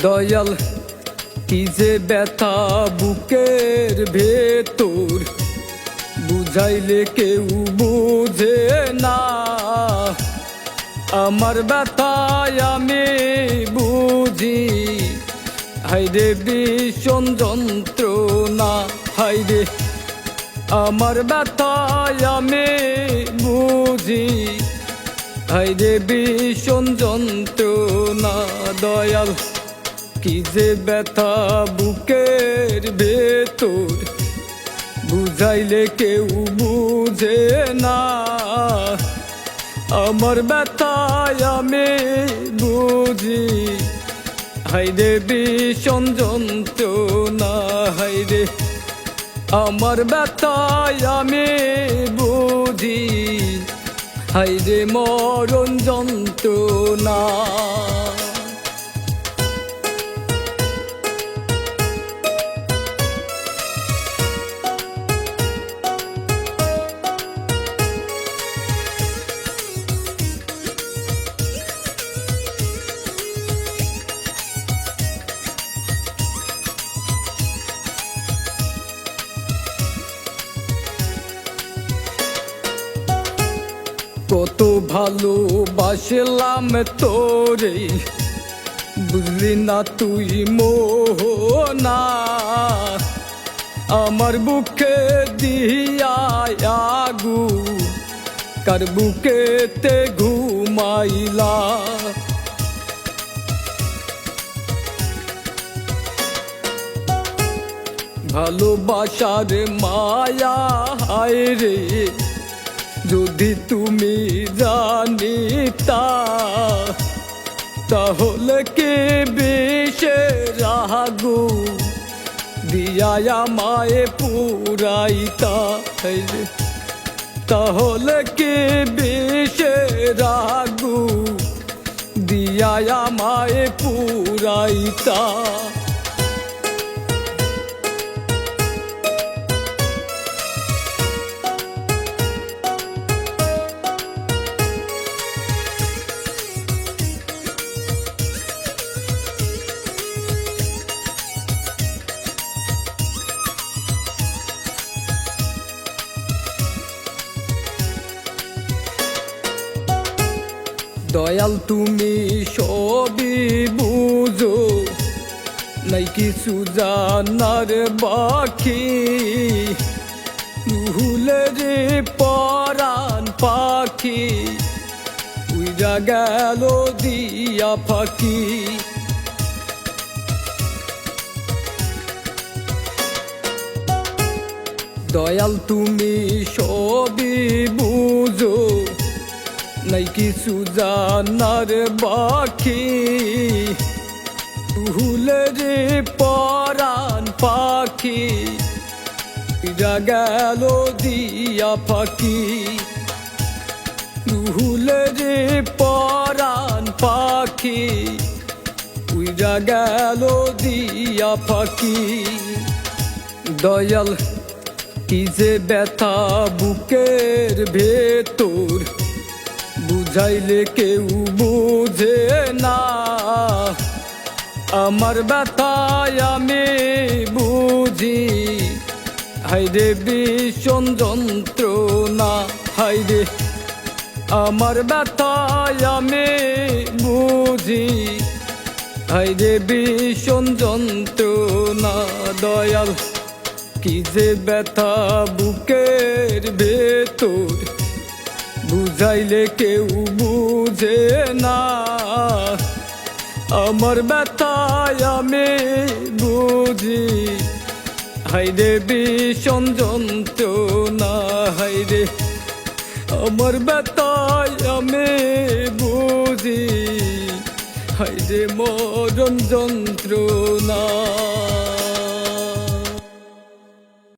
দয়াল কি যে ব্যথা বুকের ভেতর, বুঝাইলে কেউ বুঝে না। আমার ব্যথায় আমি বুঝি, হাইরে ভীষণ যন্ত্রণা। হাইরে আমার ব্যথায় আমি বুঝি, হাইরে ভীষণ যন্ত্রণা। দয়াল কি যে ব্যথা বুকের ভেতর, বুঝাইলে কেউ বুঝে না। আমার ব্যথায় আমি বুঝি, হাইরে ভীষণ যন্ত্রণা। হাইরে আমার ব্যথায় আমি বুঝি, হাইরে মরণ যন্ত্রণা। কত ভালোবাসলাম তোরে, বুঝলি না তুই মোহনা। আমার বুকে দিয়া আগুন, কার বুকেতে ঘুমাইলা। ভালোবাসার মায়া হায় রে, যদি তুমি জানিতা, তাহলে কি বিষের আগুন দিয়া আমায় পুরাইতা। তাহলে কি বিষের আগুন দিয়া আমায় পুরাইতা। দয়াল তুমি সবই বুঝো, নাই কিছু জানার বাকি। ভুলে রে পরাণ পাখি, উইরা গেল দিয়া ফাঁকি। দয়াল তুমি সবই বুঝো, নাই কিছু জানার বাকি। ভুলে রে পরাণ পাখি, উইরা গেল দিয়া ফাঁকি। ভুলে রে পরাণ পাখি, উইরা গেল দিয়া ফাঁকি। দয়াল কি যে ব্যথা বুকের ভেতর, বুঝাইলে কেউ বুঝে না। আমার ব্যথায় আমি বুঝি, হাইরে ভীষণ যন্ত্রণা। হাইরে আমার ব্যথায় আমি বুঝি, হাইরে ভীষণ যন্ত্রণা। দয়াল কি যে ব্যথা বুকের ভেতর, বুঝাইলে কেউ বুঝে না। আমার ব্যথায় আমি বুঝি, হাইরে ভীষণ যন্ত্রণা। হাইরে আমার ব্যথায় আমি বুঝি, হাইরে মরণ যন্ত্রণা।